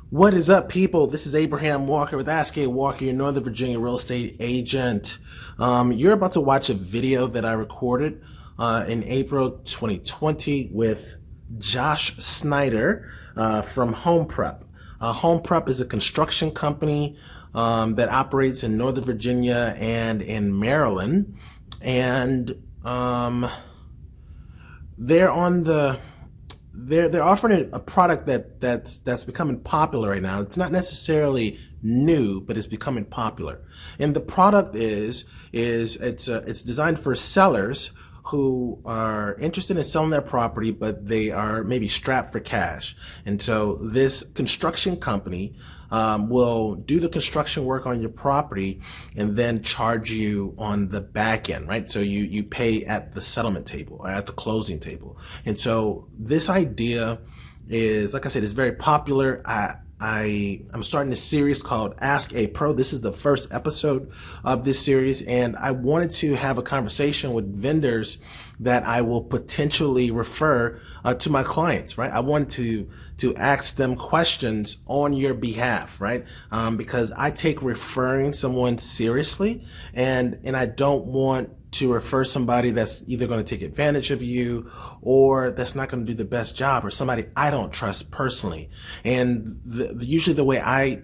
What is up, people? This is Abraham Walker with Ask A Walker, your Northern Virginia real estate agent. You're about to watch a video that I recorded in April 2020 with Josh Snyder from Home Prep. Home Prep is a construction company that operates in Northern Virginia and in Maryland, and they're on the they're offering a product that's becoming popular right now. It's not necessarily new, but it's becoming popular. And the product is it's designed for sellers who are interested in selling their property, but they are maybe strapped for cash. And so this construction company will do the construction work on your property and then charge you on the back end, right? So you pay at the settlement table or at the closing table. And so this idea is, like I said, is very popular. I'm starting a series called Ask a Pro. This is the first episode of this series, and I wanted to have a conversation with vendors that I will potentially refer to my clients, right? I wanted to ask them questions on your behalf, right? Because I take referring someone seriously, and I don't want to refer somebody that's either going to take advantage of you or that's not going to do the best job, or somebody I don't trust personally. And usually the way I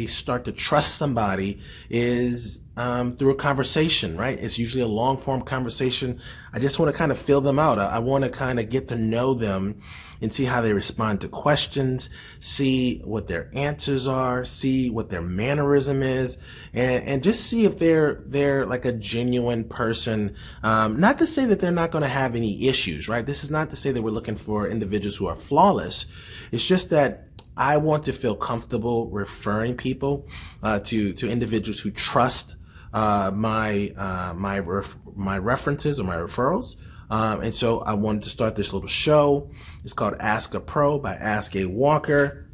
start to trust somebody is through a conversation, right? It's usually a long form conversation. I just want to kind of fill them out. I want to kind of get to know them and see how they respond to questions, see what their answers are, see what their mannerism is, and just see if they're like a genuine person. Not to say that they're not going to have any issues, right? This is not to say that we're looking for individuals who are flawless. It's just that I want to feel comfortable referring people to individuals who trust my references or my referrals. And so I wanted to start this little show. It's called Ask a Pro by Ask a Walker.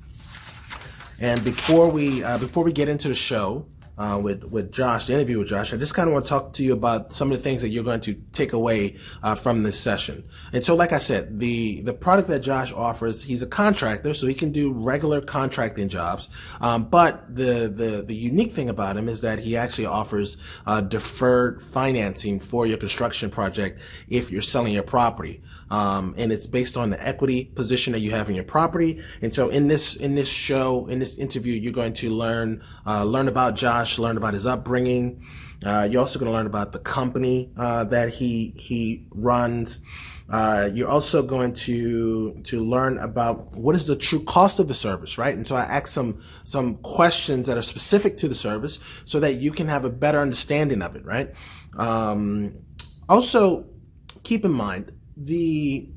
And before we get into the show with Josh, the interview with Josh, I just kind of want to talk to you about some of the things that you're going to take away from this session. And so, like I said, the product that Josh offers, he's a contractor, so he can do regular contracting jobs. But the unique thing about him is that he actually offers deferred financing for your construction project if you're selling your property. And it's based on the equity position that you have in your property. And so in this show, in this interview, you're going to learn about Josh, learn about his upbringing. You're also going to learn about the company that he runs. You're also going to learn about what is the true cost of the service, right? And so I ask some questions that are specific to the service so that you can have a better understanding of it, right? Also, keep in mind, the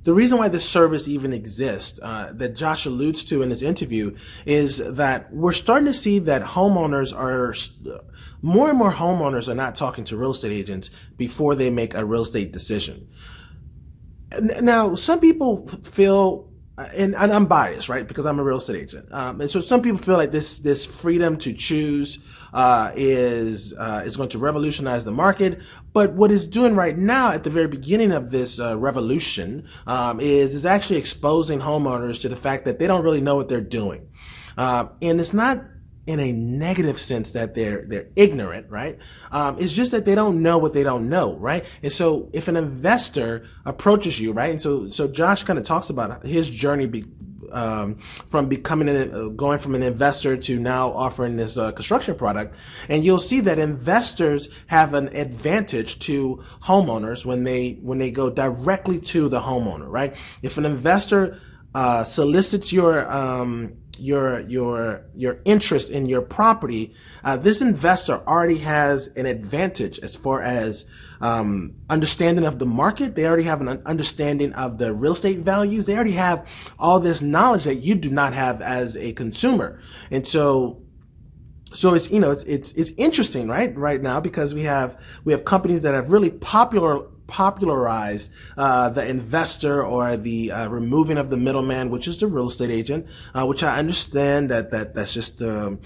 reason why this service even exists, that Josh alludes to in this interview, is that we're starting to see that homeowners are more and more homeowners are not talking to real estate agents before they make a real estate decision. Now, some people feel, and I'm biased, right, because I'm a real estate agent, and so some people feel like this freedom to choose is going to revolutionize the market. But what it's doing right now, at the very beginning of this revolution, is actually exposing homeowners to the fact that they don't really know what they're doing, and it's not in a negative sense that they're ignorant, right? It's just that they don't know what they don't know, right? And so if an investor approaches you, right, and so Josh kind of talks about his journey from going from an investor to now offering this construction product, and you'll see that investors have an advantage to homeowners when they go directly to the homeowner, right? If an investor solicits your interest in your property, this investor already has an advantage as far as understanding of the market. They already have an understanding of the real estate values. They already have all this knowledge that you do not have as a consumer. And so it's it's interesting right now, because we have companies that have really popularized the investor, or the removing of the middleman, which is the real estate agent, which I understand that's just the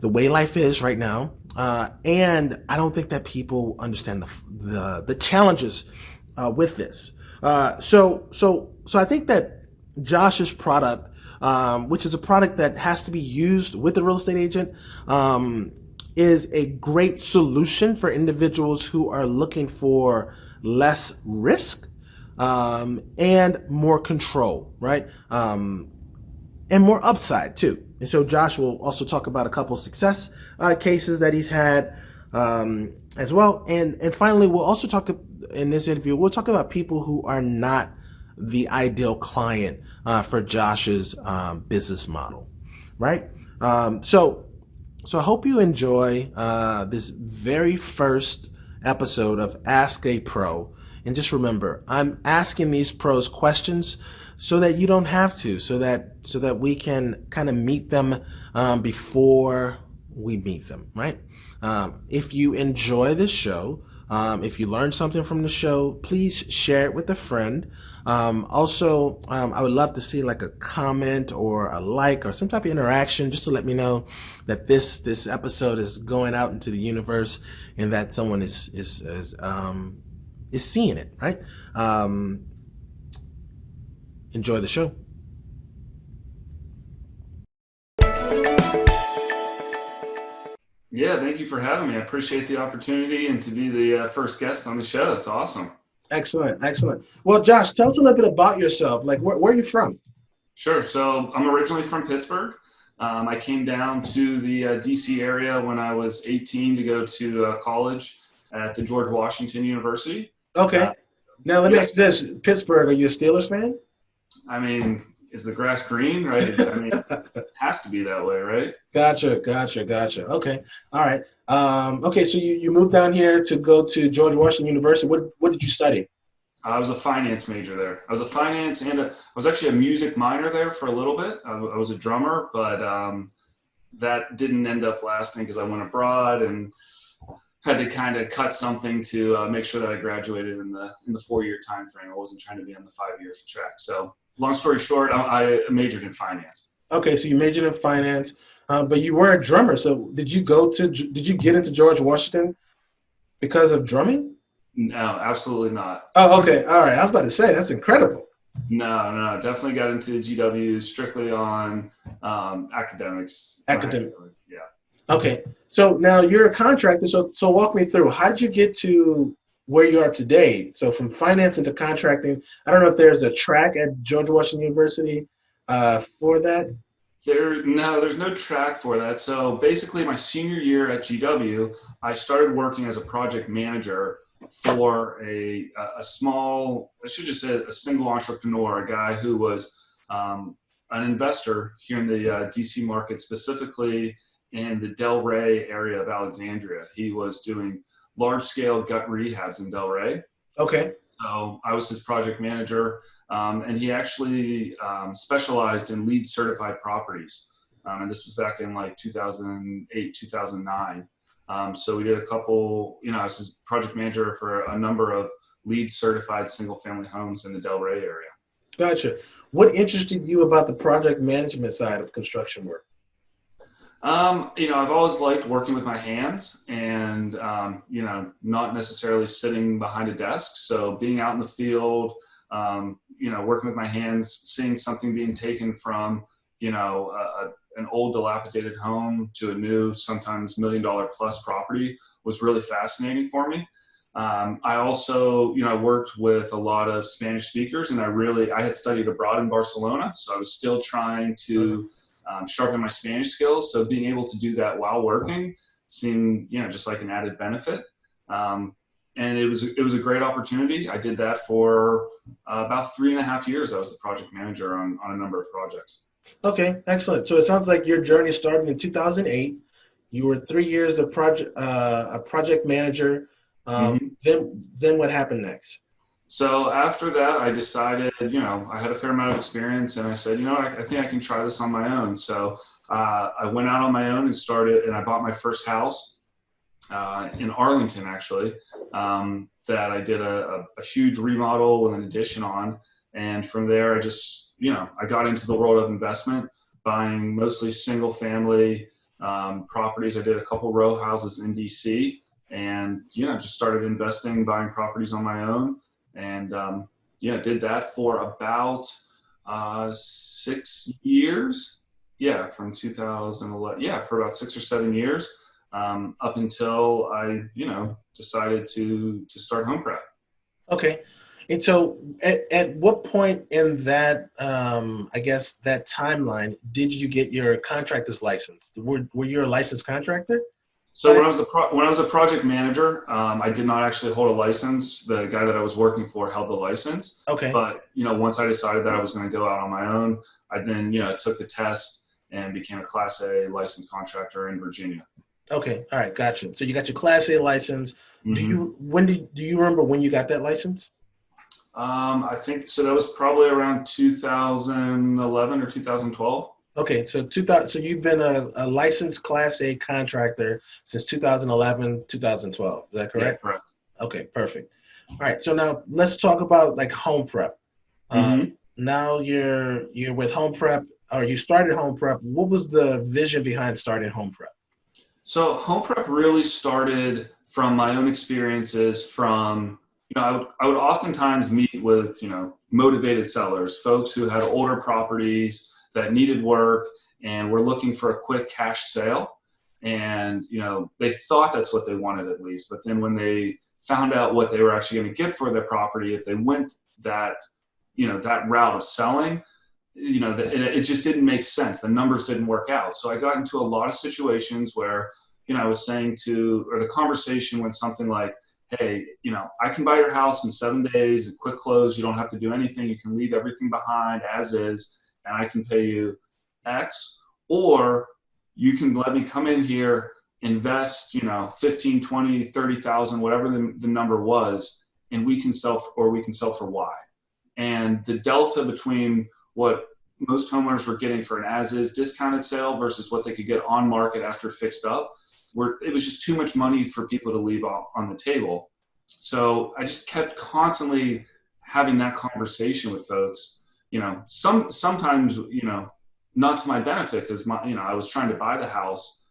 way life is right now. And I don't think that people understand the challenges with this. So I think that Josh's product, which is a product that has to be used with the real estate agent, is a great solution for individuals who are looking for less risk and more control, right? And more upside too. And so Josh will also talk about a couple success cases that he's had as well. And finally, we'll also talk in this interview, we'll talk about people who are not the ideal client for Josh's business model, right? So I hope you enjoy this very first episode of Ask a Pro. And just remember, I'm asking these pros questions so that you don't have to, so that we can kind of meet them before we meet them, right? If you enjoy this show, if you learn something from the show, please share it with a friend. Also, I would love to see like a comment or a like or some type of interaction just to let me know that this episode is going out into the universe and that someone is seeing it, right? Enjoy the show. Yeah, thank you for having me. I appreciate the opportunity and to be the first guest on the show. That's awesome. Excellent, excellent. Well, Josh, tell us a little bit about yourself. Like, where are you from? Sure. So I'm originally from Pittsburgh. I came down to the DC area when I was 18 to go to college at the George Washington University. Okay. Uh, Now let me yeah, ask you this: Pittsburgh, are you a Steelers fan? I mean, is the grass green, right? I mean, it has to be that way, right? Gotcha. Okay. All right. Okay, so you moved down here to go to George Washington University. What did you study? I was a finance major there. I was a finance and I was actually a music minor there for a little bit. I was a drummer, but that didn't end up lasting because I went abroad and had to kind of cut something to make sure that I graduated in the 4 year time frame. I wasn't trying to be on the 5 year track. So long story short, I majored in finance. Okay, so you majored in finance, but you were a drummer. So did you get into George Washington because of drumming? No, absolutely not. Oh, okay. All right. I was about to say that's incredible. No, definitely got into GW strictly on academics. Academic. Yeah. Okay. So now you're a contractor. So walk me through. How did you get to where you are today? So from finance into contracting. I don't know if there's a track at George Washington University for that. There's no track for that. So basically, my senior year at GW, I started working as a project manager for a small, I should just say a single entrepreneur, a guy who was an investor here in the DC market, specifically in the Del Rey area of Alexandria. He was doing large scale gut rehabs in Del Rey. Okay. So I was his project manager, and he actually specialized in LEED certified properties. And this was back in like 2008, 2009. So we did a couple, I was his project manager for a number of LEED certified single family homes in the Del Rey area. Gotcha. What interested you about the project management side of construction work? I've always liked working with my hands and, not necessarily sitting behind a desk. So being out in the field, working with my hands, seeing something being taken from, an old dilapidated home to a new, sometimes $1 million plus property was really fascinating for me. I also, worked with a lot of Spanish speakers and I had studied abroad in Barcelona. So I was still trying to sharpen my Spanish skills. So being able to do that while working seemed, just like an added benefit. And it was a great opportunity. I did that for about 3.5 years. I was the project manager on a number of projects. Okay, excellent. So it sounds like your journey started in 2008. You were 3 years a project manager. Mm-hmm. Then what happened next? So after that, I decided, I had a fair amount of experience and I said, I think I can try this on my own. So I went out on my own and I bought my first house in Arlington, actually, that I did a huge remodel with an addition on. And from there, I just, I got into the world of investment, buying mostly single family properties. I did a couple row houses in DC and, just started investing, buying properties on my own. And, did that for about 6 years. Yeah, from 2011. Yeah, for about 6 or 7 years, up until I, decided to start home prep. Okay. And so at what point in that, I guess that timeline, did you get your contractor's license? Were you a licensed contractor? So when I was a project manager, I did not actually hold a license. The guy that I was working for held the license. Okay. But once I decided that I was going to go out on my own, I then took the test and became a Class A licensed contractor in Virginia. Okay. All right. Gotcha. So you got your Class A license. hmm Do you remember when you got that license? I think so. That was probably around 2011 or 2012. Okay. So 2000. So you've been a licensed Class A contractor since 2011, 2012. Is that Yeah, correct? correct. Okay. Perfect. All right. So now let's talk about like home prep. Um, hmm Now you're with home prep, or you started home prep. What was the vision behind starting home prep? So home prep really started from my own experiences. I would oftentimes meet with motivated sellers, folks who had older properties that needed work and were looking for a quick cash sale. And they thought that's what they wanted at least, but then when they found out what they were actually going to get for their property, if they went that that route of selling, it just didn't make sense. The numbers didn't work out. So I got into a lot of situations where, I was saying or the conversation went something like, hey, I can buy your house in 7 days, a quick close. You don't have to do anything. You can leave everything behind as is, and I can pay you X, or you can let me come in here, invest, 15, 20, 30,000, whatever the number was, and we can sell for Y. And the delta between what most homeowners were getting for an as-is discounted sale versus what they could get on market after fixed up, it was just too much money for people to leave on the table. So I just kept constantly having that conversation with folks. Sometimes not to my benefit because I was trying to buy the house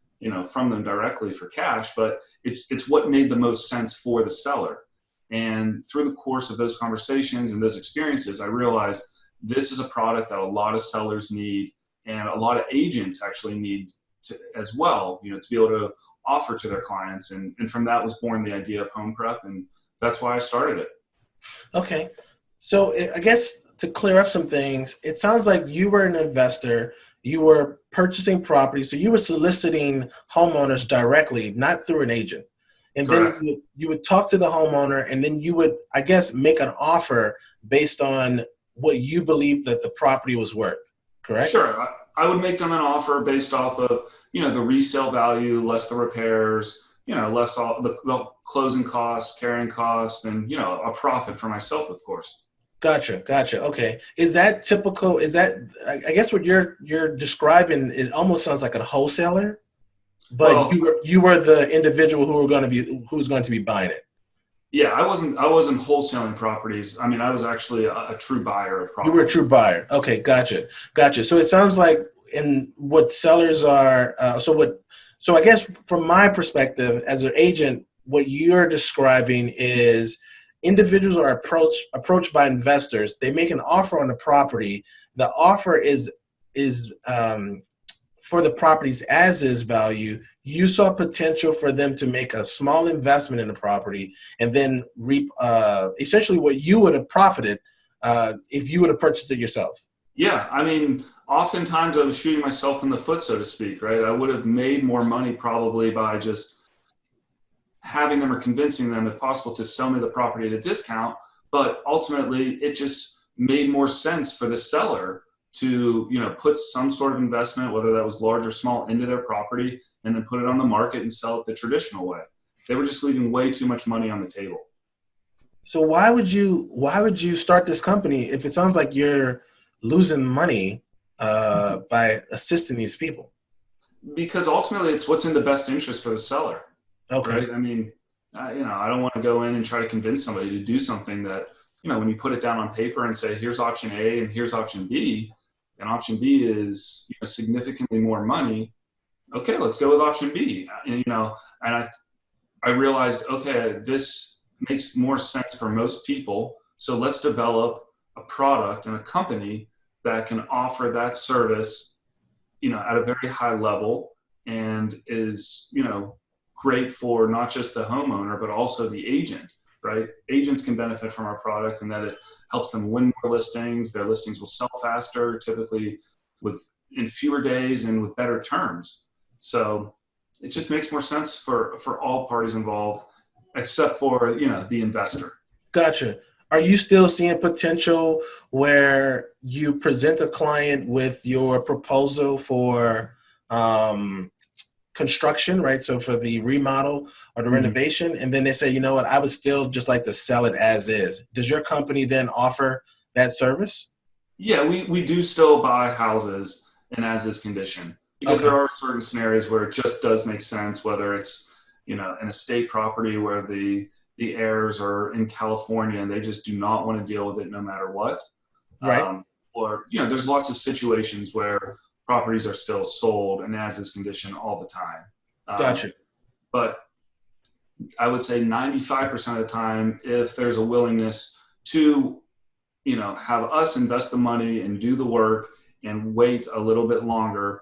from them directly for cash, but it's what made the most sense for the seller. And through the course of those conversations and those experiences, I realized this is a product that a lot of sellers need and a lot of agents actually need as well, to be able to offer to their clients. And from that was born the idea of home prep. And that's why I started it. Okay. So I guess to clear up some things, it sounds like you were an investor. You were purchasing property, so you were soliciting homeowners directly, not through an agent. And then Correct. you would talk to the homeowner, and then you would, I guess, make an offer based on what you believe that the property was worth. Correct? Sure. I would make them an offer based off of, the resale value, less the repairs, less all the closing costs, carrying costs, and, a profit for myself, of course. Gotcha, gotcha. Okay, is that typical? Is that I guess what you're describing? It almost sounds like a wholesaler, but Well, you were the individual who was going to be buying it. yeah, I wasn't wholesaling properties. I mean, I was actually a true buyer of You were a property. true buyer. Okay, gotcha, gotcha. So it sounds like in what sellers are. So I guess from my perspective as an agent, what you're describing is individuals are approached by investors. They make an offer on the property. The offer is for the property's as is value. You saw potential for them to make a small investment in the property and then reap essentially what you would have profited if you would have purchased it yourself. Yeah, I mean, oftentimes I was shooting myself in the foot, so to speak, right? I would have made more money probably by just having them or convincing them, if possible, to sell me the property at a discount. But ultimately, it just made more sense for the seller to, put some sort of investment, whether that was large or small, into their property and then put it on the market and sell it the traditional way. They were just leaving way too much money on the table. So why would you start this company if it sounds like you're losing money by assisting these people? Because ultimately, it's what's in the best interest for the seller. Okay, Right? I mean, I don't want to go in and try to convince somebody to do something that, when you put it down on paper and say, here's option A and here's option B, and option B is significantly more money. Okay, let's go with option B. And I realized, okay, this makes more sense for most people. So let's develop a product and a company that can offer that service, at a very high level, and is, great for not just the homeowner, but also the agent, right? Agents can benefit from our product, and that it helps them win more listings. Their listings will sell faster, typically in fewer days and with better terms. So it just makes more sense for all parties involved, except for, the investor. Gotcha. Are you still seeing potential where you present a client with your proposal for construction, right? So for the remodel or the renovation, and then they say, you know what, I would still just like to sell it as is. Does your company then offer that service? Yeah, we do still buy houses in as is condition, because Okay. there are certain scenarios where it just does make sense, whether it's, an estate property where the heirs are in California and they just do not want to deal with it no matter what. Right. Or, there's lots of situations where properties are still sold in as is condition all the time. Gotcha. But I would say 95% of the time, if there's a willingness to, have us invest the money and do the work and wait a little bit longer,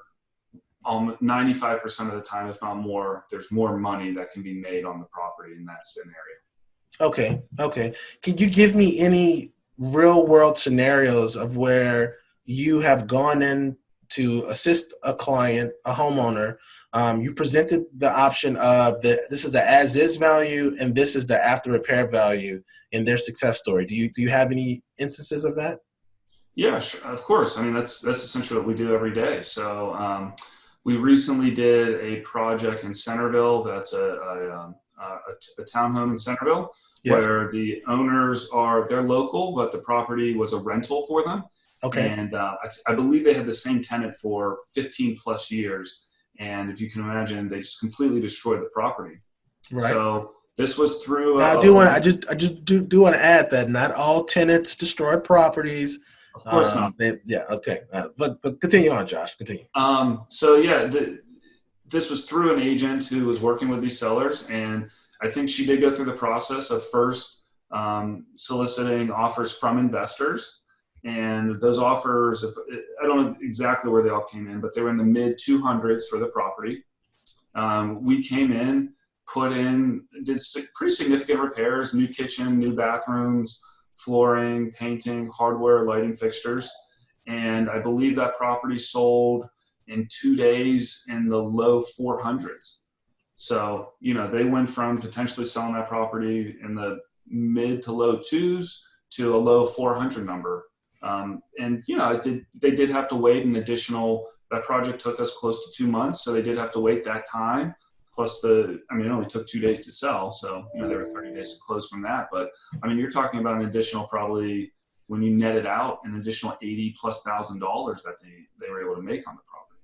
95% of the time, if not more, there's more money that can be made on the property in that scenario. Okay. Okay. Can you give me any real world scenarios of where you have gone in to assist a client, a homeowner? You presented the option of this is the as is value and this is the after repair value in their success story. Do you have any instances of that? Yeah, sure, of course. I mean, that's essentially what we do every day. So we recently did a project in Centerville. That's a townhome in Centerville, Yes. where the owners they're local, but the property was a rental for them. Okay. And I believe they had the same tenant for 15 plus years. And if you can imagine, they just completely destroyed the property. Right. So this was through Now, I just do want to add that not all tenants destroy properties. of course not. Yeah, okay. But continue on, Josh. Continue. So yeah, this was through an agent who was working with these sellers, and I think she did go through the process of first soliciting offers from investors, and those offers, I don't know exactly where they all came in, but they were in the mid 200s for the property. We came in, did pretty significant repairs: new kitchen, new bathrooms, flooring, painting, hardware, lighting fixtures. And I believe that property sold in 2 days in the low 400s. So, they went from potentially selling that property in the mid to low twos to a low 400 number. And, they did have to wait that project took us close to 2 months. So they did have to wait that time. Plus it only took 2 days to sell. So, there were 30 days to close from that. But you're talking about an additional, probably, when you net it out, an additional $80,000+ that they were able to make on the property.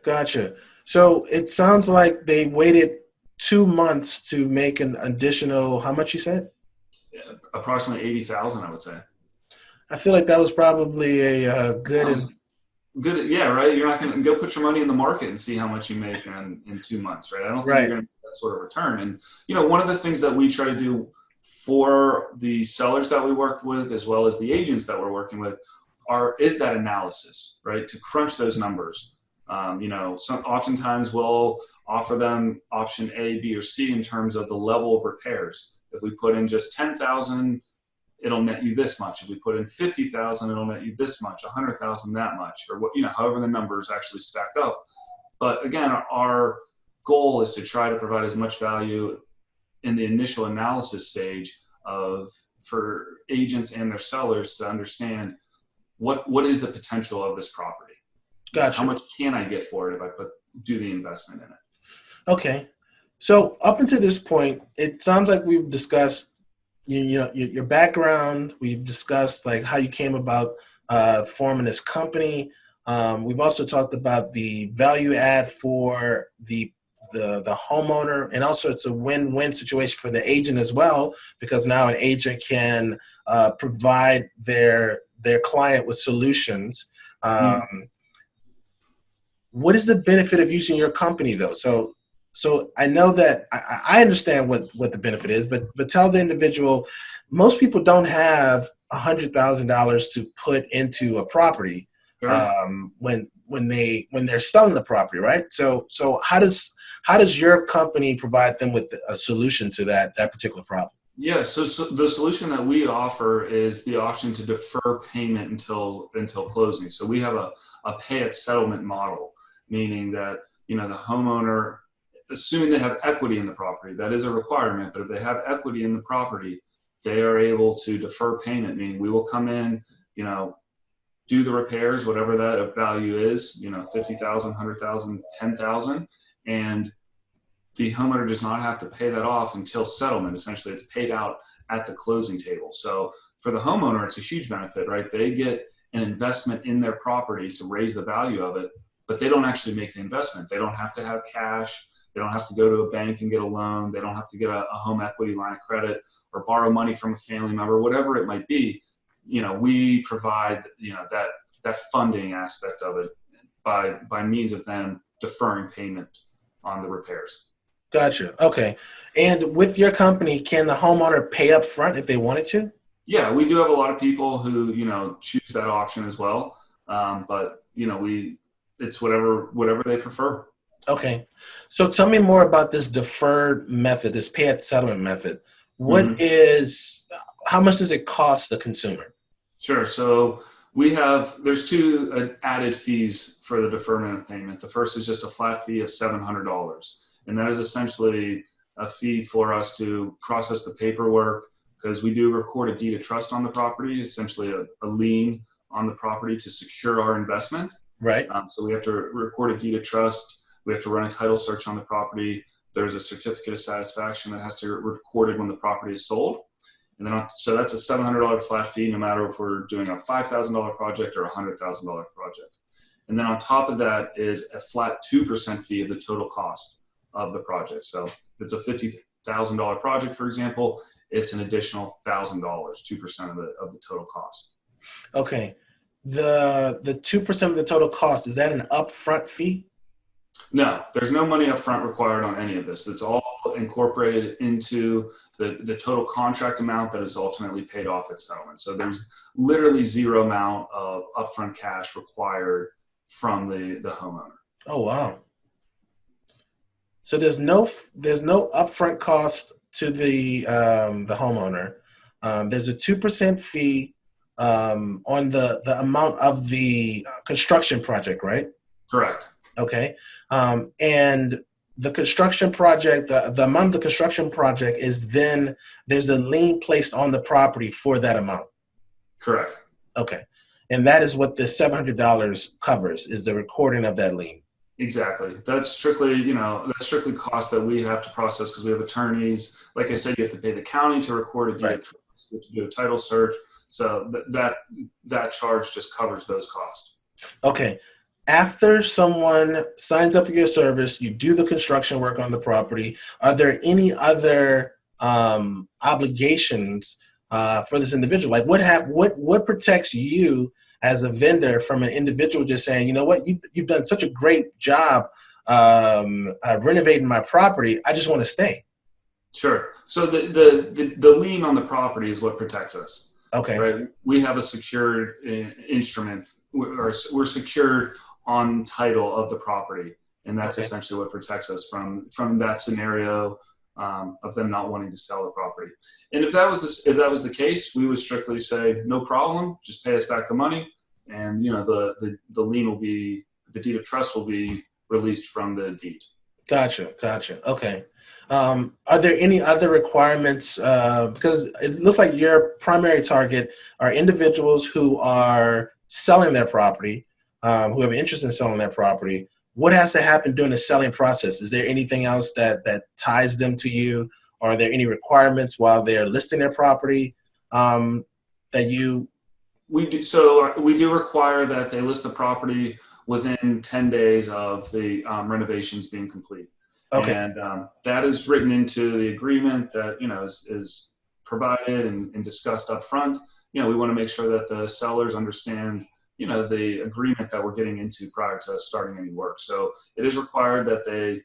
Gotcha. So it sounds like they waited 2 months to make an additional, how much you said? Yeah, approximately 80,000, I would say. I feel like that was probably a good and Good, yeah, right. You're not going to go put your money in the market and see how much you make in 2 months, right? I don't think you're going to get that sort of return. And one of the things that we try to do for the sellers that we worked with, as well as the agents that we're working with, is that analysis, right? To crunch those numbers. Oftentimes we'll offer them option A, B, or C in terms of the level of repairs. If we put in just 10,000, it'll net you this much. If we put in 50,000, it'll net you this much, 100,000 that much, or however the numbers actually stack up. But again, our goal is to try to provide as much value in the initial analysis stage for agents and their sellers to understand what is the potential of this property. Gotcha. How much can I get for it if I do the investment in it? Okay. So up until this point, it sounds like we've discussed your background. We've discussed like how you came about forming this company. We've also talked about the value add for the homeowner, and also it's a win-win situation for the agent as well, because now an agent can provide their client with solutions. What is the benefit of using your company though? So I know that I understand what the benefit is, but tell the individual, most people don't have $100,000 to put into a property Sure. when they're selling the property, right? So how does your company provide them with a solution to that particular problem? Yeah, so the solution that we offer is the option to defer payment until closing. So we have a pay at settlement model, meaning that the homeowner, assuming they have equity in the property, that is a requirement. But if they have equity in the property, they are able to defer payment, meaning we will come in, do the repairs, whatever that value is, 50,000, 100,000, 10,000, and the homeowner does not have to pay that off until settlement. Essentially, it's paid out at the closing table. So for the homeowner, it's a huge benefit, right? They get an investment in their property to raise the value of it, but they don't actually make the investment. They don't have to have cash. They don't have to go to a bank and get a loan. They don't have to get a home equity line of credit or borrow money from a family member, whatever it might be. We provide, that funding aspect of it by means of them deferring payment on the repairs. Gotcha. Okay. And with your company, can the homeowner pay up front if they wanted to? Yeah, we do have a lot of people who choose that option as well. But it's whatever they prefer. Okay. So tell me more about this deferred method, this pay at settlement method. Hmm. How much does it cost the consumer? Sure. So there's two added fees for the deferment of payment. The first is just a flat fee of $700, and that is essentially a fee for us to process the paperwork, because we do record a deed of trust on the property, essentially a lien on the property to secure our investment. Right. So we have to record a deed of trust. We have to run a title search on the property. There's a certificate of satisfaction that has to be recorded when the property is sold. And then, so that's a $700 flat fee, no matter if we're doing a $5,000 project or a $100,000 project. And then on top of that is a flat 2% fee of the total cost of the project. So if it's a $50,000 project, for example, it's an additional $1,000, 2% of the total cost. Okay. The 2% of the total cost, is that an upfront fee? No, there's no money up front required on any of this. It's all incorporated into the total contract amount that is ultimately paid off at settlement. So there's literally zero amount of upfront cash required from the homeowner. Oh, wow. So there's no upfront cost to the homeowner. There's a 2% fee on the amount of the construction project, right? Correct. Okay. And the construction project, the amount of the construction project is then there's a lien placed on the property for that amount. Correct. Okay. And that is what the $700 covers, is the recording of that lien. Exactly. That's strictly cost that we have to process, because we have attorneys. Like I said, you have to pay the county to record a deed of trust, you have to do a title search. So that charge just covers those costs. Okay. After someone signs up for your service, you do the construction work on the property. Are there any other obligations for this individual? Like what protects you as a vendor from an individual just saying, you know what, you've done such a great job renovating my property, I just want to stay. Sure. So the lien on the property is what protects us. Okay. Right. We have a secured instrument, or we're secured on title of the property, and that's Okay. essentially what protects us from that scenario of them not wanting to sell the property. And if that was the case, we would strictly say no problem, just pay us back the money, and the lien will be, the deed of trust will be released from the deed. Gotcha. Okay. Are there any other requirements? Because it looks like your primary target are individuals who are selling their property, who have an interest in selling their property. What has to happen during the selling process? Is there anything else that ties them to you? Or are there any requirements while they're listing their property that you? We do. So we do require that they list the property within 10 days of the renovations being complete. Okay. And that is written into the agreement that is provided and discussed up front. We want to make sure that the sellers understand the agreement that we're getting into prior to starting any work. So it is required that they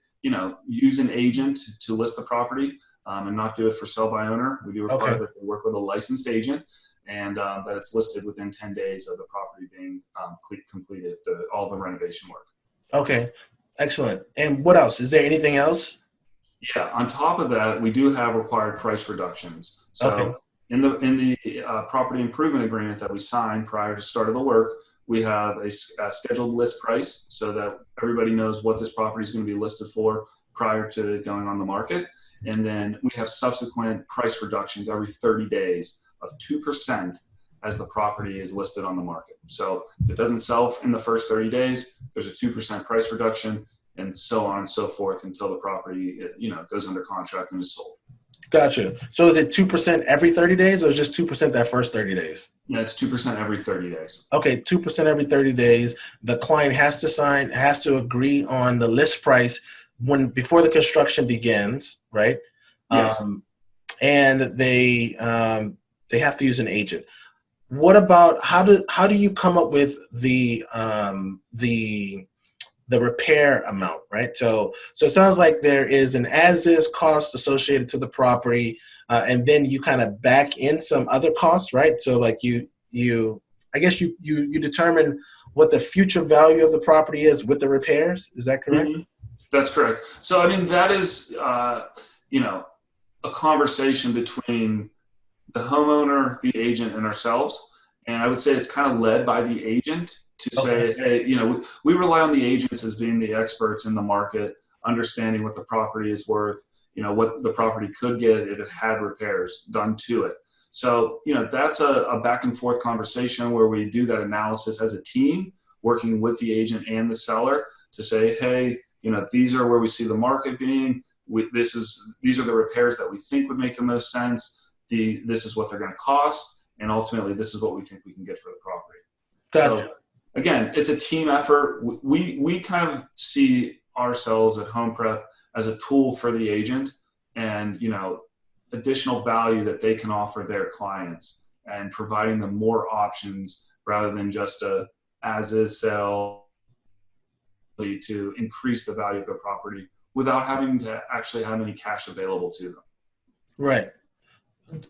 use an agent to list the property and not do it for sell by owner. We do require Okay. that they work with a licensed agent, and that it's listed within 10 days of the property being completed, all the renovation work. Okay. Excellent. And what else? Is there anything else? Yeah. On top of that, we do have required price reductions. Okay. So in the property improvement agreement that we signed prior to start of the work, we have a scheduled list price so that everybody knows what this property is going to be listed for prior to going on the market. And then we have subsequent price reductions every 30 days of 2% as the property is listed on the market. So if it doesn't sell in the first 30 days, there's a 2% price reduction, and so on and so forth until the property, goes under contract and is sold. Gotcha. So is it 2% every 30 days or just 2% that first 30 days? Yeah, it's 2% every 30 days. Okay, 2% every 30 days. The client has to agree on the list price before the construction begins, right? Yes. And they have to use an agent. What about how do you come up with the repair amount, right? So it sounds like there is an as-is cost associated to the property, and then you kind of back in some other costs, right? So like you determine what the future value of the property is with the repairs. Is that correct? Mm-hmm. That's correct. So, I mean, that is, a conversation between the homeowner, the agent, and ourselves. And I would say it's kind of led by the agent to say, hey, we rely on the agents as being the experts in the market, understanding what the property is worth, what the property could get if it had repairs done to it. So, that's a back and forth conversation where we do that analysis as a team, working with the agent and the seller to say, hey, these are where we see the market being. These are the repairs that we think would make the most sense. This is what they're going to cost, and ultimately, this is what we think we can get for the property. Gotcha. So, again, it's a team effort. We kind of see ourselves at Home Prep as a tool for the agent, and additional value that they can offer their clients, and providing them more options rather than just a as-is sale to increase the value of their property without having to actually have any cash available to them. Right.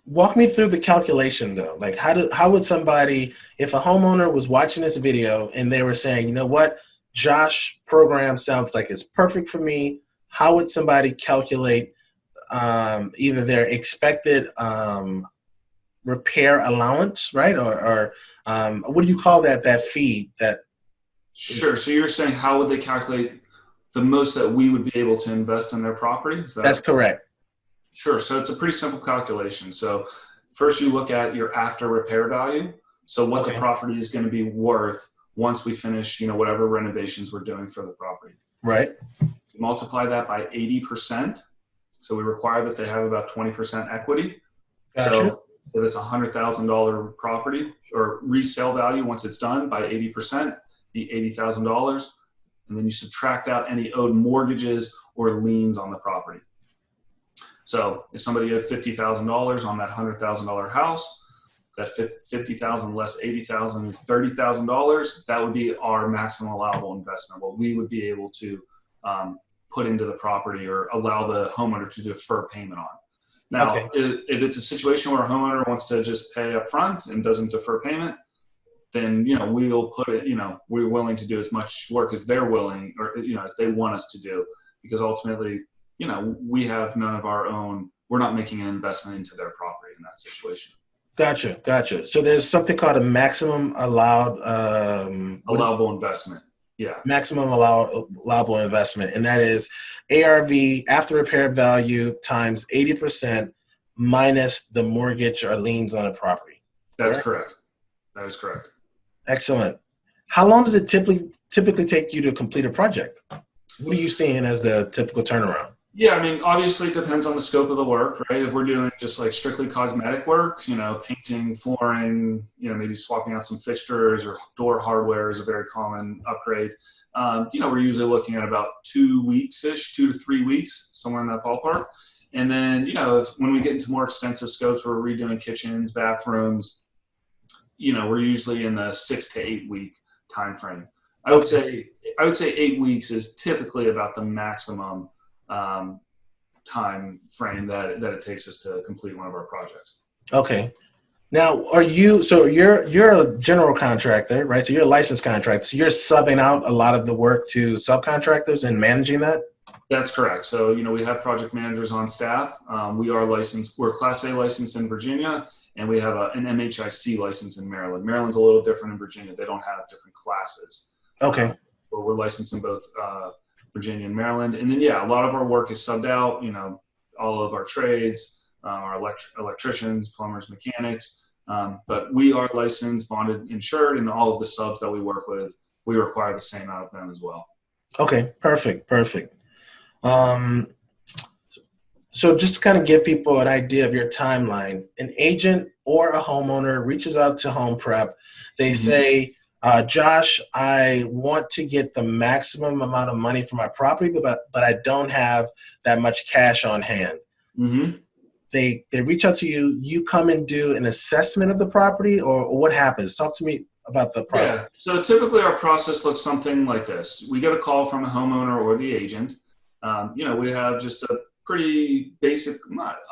Walk me through the calculation though. Like how would somebody, if a homeowner was watching this video and they were saying, you know what, Josh program sounds like it's perfect for me. How would somebody calculate either their expected repair allowance, right? Or what do you call that fee that? Sure. So you're saying how would they calculate the most that we would be able to invest in their property? That's correct. Sure. So it's a pretty simple calculation. So first you look at your after repair value. So what the property is going to be worth once we finish, whatever renovations we're doing for the property. Right. You multiply that by 80%. So we require that they have about 20% equity. Gotcha. So if it's $100,000 property or resale value, once it's done by 80%, be $80,000. And then you subtract out any owed mortgages or liens on the property. So if somebody had $50,000 on that $100,000 house, that $50,000 less $80,000 is $30,000. That would be our maximum allowable investment, what we would be able to put into the property or allow the homeowner to defer payment on. Now, if it's a situation where a homeowner wants to just pay up front and doesn't defer payment, then, we'll put it, we're willing to do as much work as they're willing or, as they want us to do, because ultimately, we have none of our own, we're not making an investment into their property in that situation. Gotcha. So there's something called a maximum allowable investment. Yeah. Maximum allowable investment. And that is ARV, after repair value, times 80% minus the mortgage or liens on a property. That's correct. That is correct. Excellent. How long does it typically take you to complete a project? What are you seeing as the typical turnaround? Yeah, I mean, obviously it depends on the scope of the work, right? If we're doing just like strictly cosmetic work, painting, flooring, maybe swapping out some fixtures or door hardware is a very common upgrade. We're usually looking at about 2 weeks-ish, 2 to 3 weeks, somewhere in that ballpark. And then, when we get into more extensive scopes, we're redoing kitchens, bathrooms, we're usually in the 6 to 8 week time frame. I would say 8 weeks is typically about the maximum time frame that it takes us to complete one of our projects. Okay. Now, are you, so you're a general contractor, right? So you're a licensed contractor. So you're subbing out a lot of the work to subcontractors and managing that? That's correct. So, we have project managers on staff. We are licensed, we're Class A licensed in Virginia, and we have an MHIC license in Maryland. Maryland's a little different in Virginia. They don't have different classes. Okay. But we're licensed in both Virginia and Maryland. And then, yeah, a lot of our work is subbed out, all of our trades, our electricians, plumbers, mechanics. But we are licensed, bonded, insured, and all of the subs that we work with, we require the same out of them as well. Okay. Perfect. Perfect. Um, so just to kind of give people an idea of your timeline, an agent or a homeowner reaches out to Home Prep. They Mm-hmm. say, Josh, I want to get the maximum amount of money for my property, but I don't have that much cash on hand. Mm-hmm. They reach out to you, you come and do an assessment of the property, or what happens? Talk to me about the process. Yeah. So typically our process looks something like this. We get a call from the homeowner or the agent. We have just a pretty basic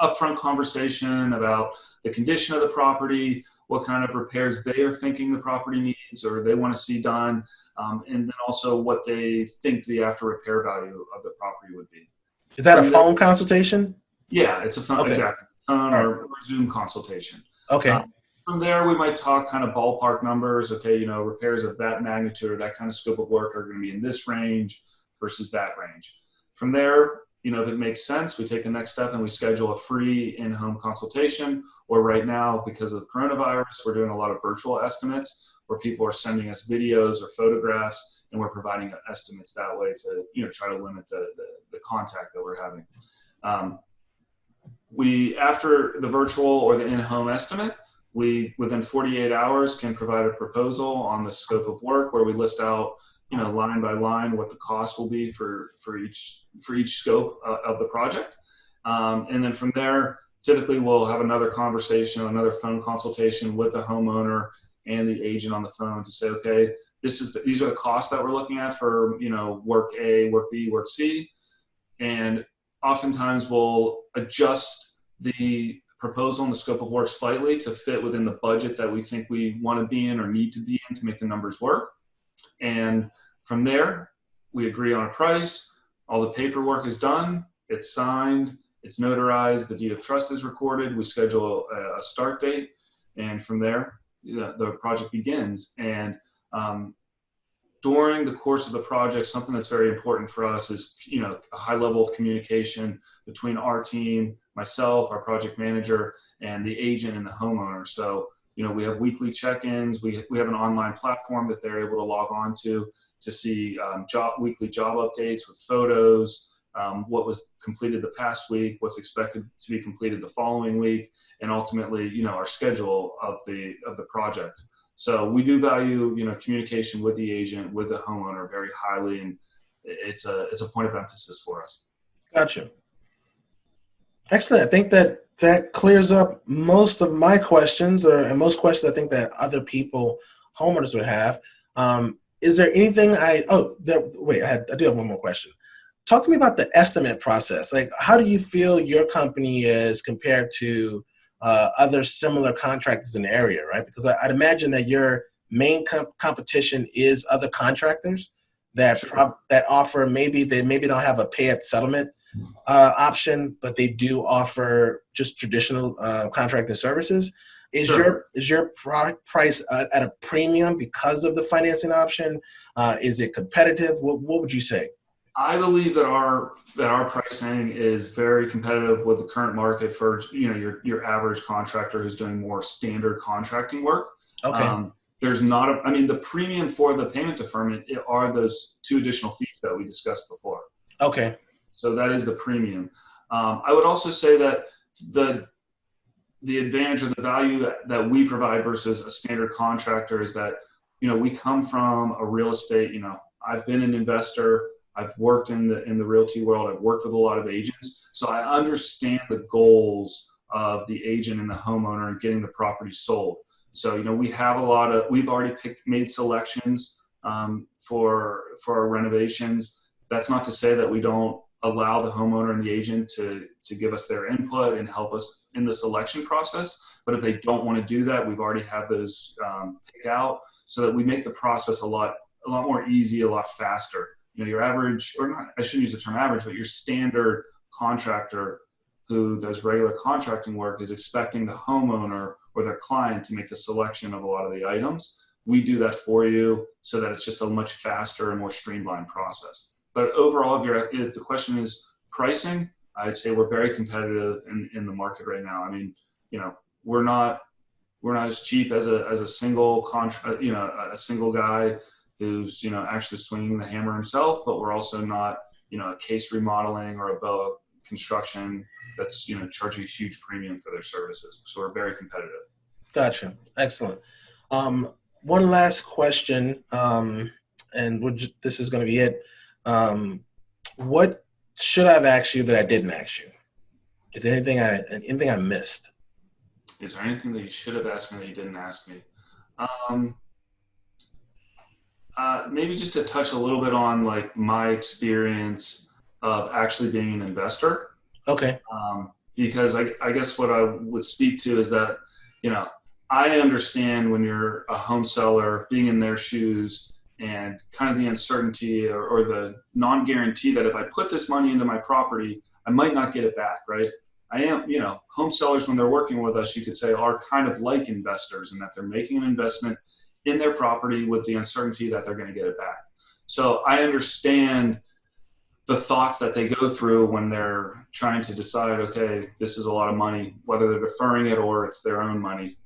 upfront conversation about the condition of the property, what kind of repairs they are thinking the property needs or they want to see done, and then also what they think the after repair value of the property would be. Is that a From there, phone consultation? yeah, it's a phone, Okay. exactly, phone All right. or Zoom consultation. Okay. From there, we might talk kind of ballpark numbers. Okay, repairs of that magnitude or that kind of scope of work are going to be in this range versus that range. From there, if it makes sense, we take the next step and we schedule a free in-home consultation. Or right now, because of coronavirus, we're doing a lot of virtual estimates where people are sending us videos or photographs, and we're providing estimates that way to try to limit the contact that we're having. We after the virtual or the in-home estimate, we within 48 hours can provide a proposal on the scope of work where we list out line by line what the cost will be for each scope of the project, and then from there typically we'll have another conversation, another phone consultation with the homeowner and the agent on the phone to say, okay, these are the costs that we're looking at for work A, work B, work C, and oftentimes we'll adjust the proposal and the scope of work slightly to fit within the budget that we think we want to be in or need to be in to make the numbers work. And from there, we agree on a price. All the paperwork is done. It's signed. It's notarized. The deed of trust is recorded. We schedule a start date. And from there, the project begins. And during the course of the project, something that's very important for us is, a high level of communication between our team, myself, our project manager, and the agent and the homeowner. So, we have weekly check-ins. We have an online platform that they're able to log on to see weekly job updates with photos, what was completed the past week, what's expected to be completed the following week, and ultimately, our schedule of the project. So we do value, communication with the agent, with the homeowner very highly, and it's a point of emphasis for us. Gotcha. Excellent. I think that clears up most of my questions, and most questions I think that other people, homeowners, would have. Is there anything wait, I do have one more question. Talk to me about the estimate process. Like, how do you feel your company is compared to other similar contractors in the area, right? Because I'd imagine that your main competition is other contractors that Sure. that offer, they maybe don't have a pay at settlement option, but they do offer just traditional contracting services. Sure. Is your price at a premium because of the financing option? Is it competitive? What would you say? I believe that our pricing is very competitive with the current market for your average contractor who's doing more standard contracting work. Okay. There's not the premium for the payment deferment are those two additional fees that we discussed before. Okay. So that is the premium. I would also say that the advantage or the value that we provide versus a standard contractor is that we come from a real estate. I've been an investor. I've worked in the realty world. I've worked with a lot of agents, so I understand the goals of the agent and the homeowner in getting the property sold. So we have we've already made selections for our renovations. That's not to say that we don't allow the homeowner and the agent to give us their input and help us in the selection process. But if they don't want to do that, we've already had those picked out so that we make the process a lot more easy, a lot faster. Your average, or not, I shouldn't use the term average, but your standard contractor who does regular contracting work is expecting the homeowner or their client to make the selection of a lot of the items. We do that for you so that it's just a much faster and more streamlined process. But overall, if the question is pricing, I'd say we're very competitive in the market right now. I mean, we're not as cheap as a single contract, a single guy who's actually swinging the hammer himself, but we're also not a case remodeling or a BOA construction that's charging a huge premium for their services. So we're very competitive. Gotcha. Excellent. One last question, and this is going to be it. What should I have asked you that I didn't ask you? Is there anything I missed? Is there anything that you should have asked me that you didn't ask me? Maybe just to touch a little bit on like my experience of actually being an investor. Okay. Because I guess what I would speak to is that, I understand when you're a home seller being in their shoes and kind of the uncertainty or the non-guarantee that if I put this money into my property, I might not get it back, right? I am, home sellers, when they're working with us, you could say are kind of like investors in that they're making an investment in their property with the uncertainty that they're going to get it back. So I understand the thoughts that they go through when they're trying to decide, okay, this is a lot of money, whether they're deferring it or it's their own money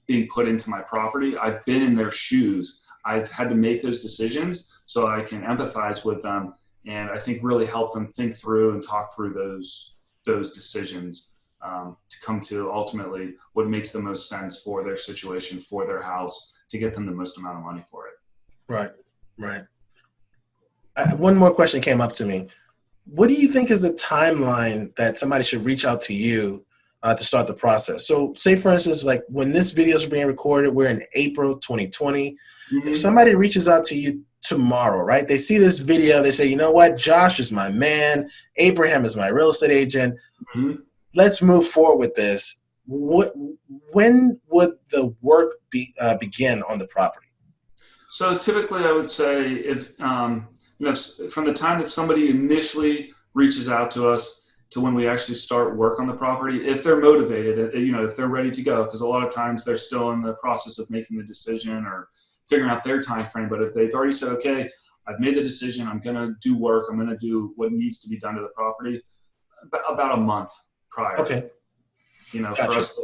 being put into my property. I've been in their shoes. I've had to make those decisions so I can empathize with them and I think really help them think through and talk through those decisions to come to ultimately what makes the most sense for their situation, for their house, to get them the most amount of money for it. Right. One more question came up to me. What do you think is the timeline that somebody should reach out to you to start the process? So say, for instance, like when this video is being recorded, we're in April 2020. Mm-hmm. If somebody reaches out to you tomorrow, right? They see this video, they say, you know what? Josh is my man. Abraham is my real estate agent. Mm-hmm. Let's move forward with this. When would the work begin on the property? So typically I would say if from the time that somebody initially reaches out to us to when we actually start work on the property, if they're motivated, if they're ready to go, because a lot of times they're still in the process of making the decision or figuring out their time frame. But if they've already said, okay, I've made the decision, I'm going to do work, I'm going to do what needs to be done to the property, about a month prior. Okay. Gotcha. For us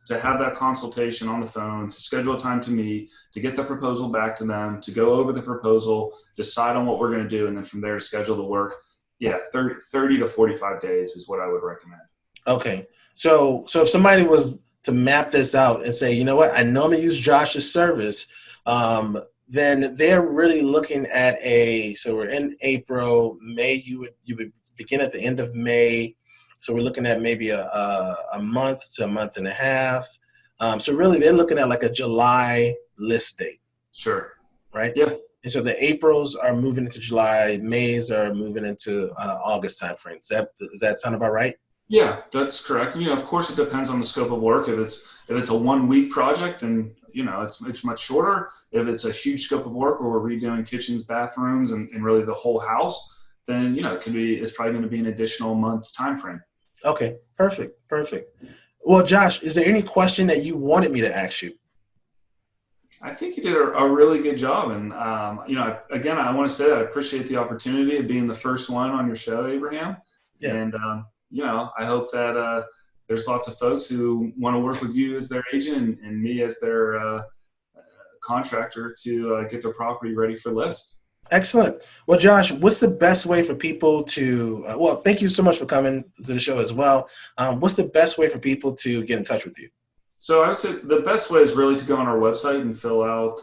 to have that consultation on the phone, to schedule a time to meet, to get the proposal back to them, to go over the proposal, decide on what we're going to do, and then from there to schedule the work. Yeah, 30 to 45 days is what I would recommend. Okay. So if somebody was to map this out and say, you know what, I know I'm going to use Josh's service, then they're really looking at so we're in April, May, you would begin at the end of May. So we're looking at maybe a month to a month and a half. So really they're looking at like a July list date. Sure. Right? Yeah. And so the Aprils are moving into July, Mays are moving into August timeframe. Does that sound about right? Yeah, that's correct. Of course, it depends on the scope of work. If it's a 1 week project, and it's much shorter. If it's a huge scope of work where we're redoing kitchens, bathrooms, and really the whole house, then it's probably going to be an additional month time frame. Okay, perfect. Well, Josh, is there any question that you wanted me to ask you? I think you did a really good job. And, again, I want to say that I appreciate the opportunity of being the first one on your show, Abraham. Yeah. And, I hope that there's lots of folks who want to work with you as their agent and me as their contractor to get their property ready for list. Excellent. Well, Josh, what's the best way for people to, thank you so much for coming to the show as well. What's the best way for people to get in touch with you? So I would say the best way is really to go on our website and fill out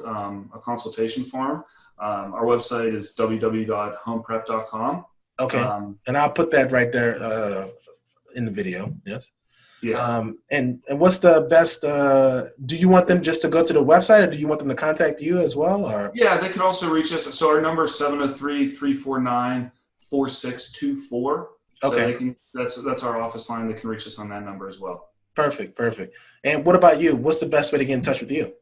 a consultation form. Our website is www.homeprep.com. Okay. And I'll put that right there in the video. Yes. Yeah. And what's the best, do you want them just to go to the website or do you want them to contact you as well? Or? Yeah, they can also reach us. So our number is 703-349-4944. 4624. So Okay. they can, that's our office line. They can reach us on that number as well. Perfect. Perfect. And what about you? What's the best way to get in touch with you?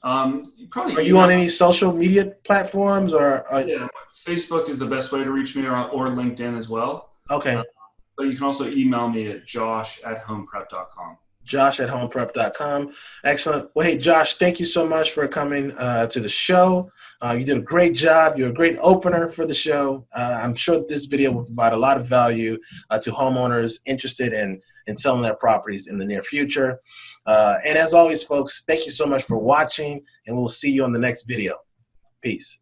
Probably Are you email. on any social media platforms or? Yeah, Facebook is the best way to reach me, or LinkedIn as well. Okay. But you can also email me at josh@homeprep.com. Josh@homeprep.com. Excellent. Well, hey, Josh, thank you so much for coming to the show. You did a great job. You're a great opener for the show. I'm sure that this video will provide a lot of value to homeowners interested in selling their properties in the near future. And as always, folks, thank you so much for watching, and we'll see you on the next video. Peace.